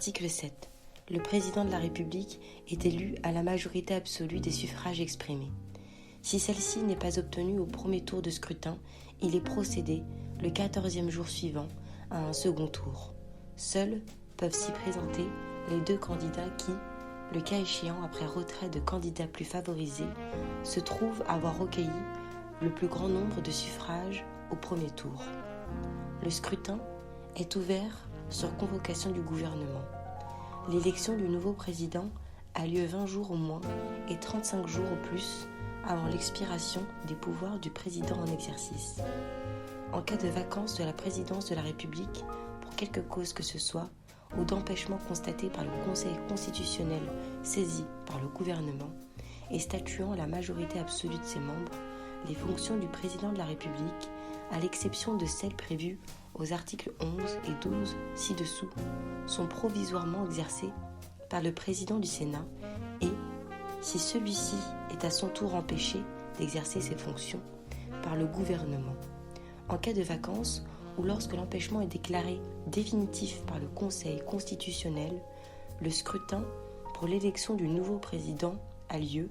Article 7. Le président de la République est élu à la majorité absolue des suffrages exprimés. Si celle-ci n'est pas obtenue au premier tour de scrutin, il est procédé, le 14e jour suivant, à un second tour. Seuls peuvent s'y présenter les deux candidats qui, le cas échéant après retrait de candidats plus favorisés, se trouvent avoir recueilli le plus grand nombre de suffrages au premier tour. Le scrutin est ouvert sur convocation du gouvernement. L'élection du nouveau président a lieu 20 jours au moins et 35 jours au plus avant l'expiration des pouvoirs du président en exercice. En cas de vacance de la présidence de la République, pour quelque cause que ce soit, ou d'empêchement constaté par le Conseil constitutionnel saisi par le gouvernement et statuant à la majorité absolue de ses membres, les fonctions du président de la République, à l'exception de celles prévues aux articles 11 et 12 ci-dessous, sont provisoirement exercées par le président du Sénat et, si celui-ci est à son tour empêché d'exercer ses fonctions, par le gouvernement. En cas de vacance ou lorsque l'empêchement est déclaré définitif par le Conseil constitutionnel, le scrutin pour l'élection du nouveau président a lieu,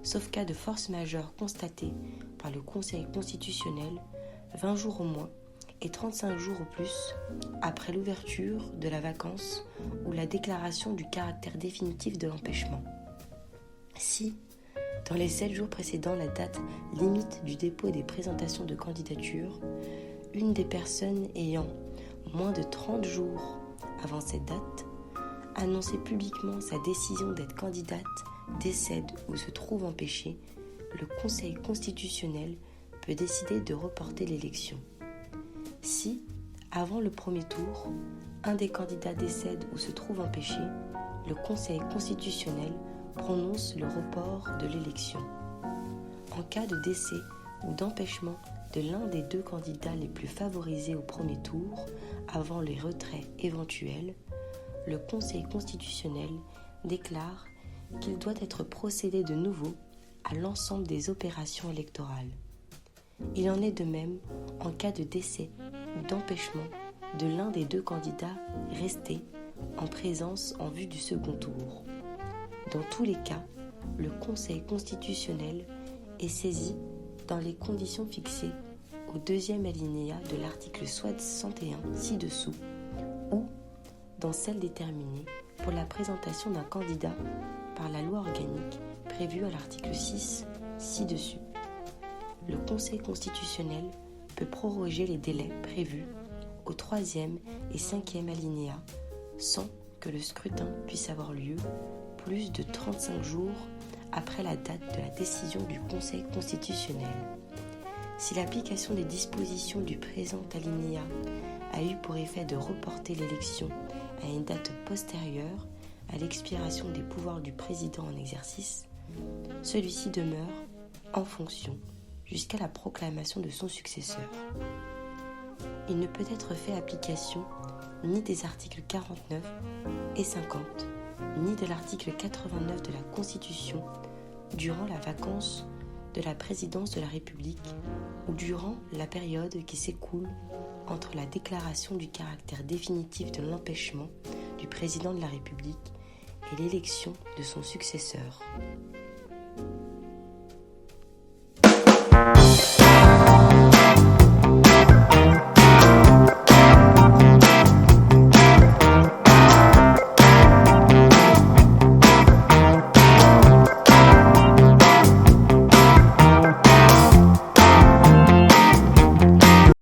sauf cas de force majeure constatée par le Conseil constitutionnel, 20 jours au moins et 35 jours au plus après l'ouverture de la vacance ou la déclaration du caractère définitif de l'empêchement. Si, dans les 7 jours précédant la date limite du dépôt des présentations de candidature, une des personnes ayant moins de 30 jours avant cette date annoncé publiquement sa décision d'être candidate décède ou se trouve empêchée, le Conseil constitutionnel peut décider de reporter l'élection. Si, avant le premier tour, un des candidats décède ou se trouve empêché, le Conseil constitutionnel prononce le report de l'élection. En cas de décès ou d'empêchement de l'un des deux candidats les plus favorisés au premier tour, avant les retraits éventuels, le Conseil constitutionnel déclare qu'il doit être procédé de nouveau à l'ensemble des opérations électorales. Il en est de même en cas de décès ou d'empêchement de l'un des deux candidats restés en présence en vue du second tour. Dans tous les cas, le Conseil constitutionnel est saisi dans les conditions fixées au deuxième alinéa de l'article 61 ci-dessous ou dans celles déterminées pour la présentation d'un candidat par la loi organique prévue à l'article 6 ci-dessus. Le Conseil constitutionnel peut proroger les délais prévus au 3e et 5e alinéa sans que le scrutin puisse avoir lieu plus de 35 jours après la date de la décision du Conseil constitutionnel. Si l'application des dispositions du présent alinéa a eu pour effet de reporter l'élection à une date postérieure à l'expiration des pouvoirs du président en exercice, celui-ci demeure en fonction jusqu'à la proclamation de son successeur. Il ne peut être fait application ni des articles 49 et 50, ni de l'article 89 de la Constitution durant la vacance de la présidence de la République ou durant la période qui s'écoule entre la déclaration du caractère définitif de l'empêchement du président de la République et l'élection de son successeur.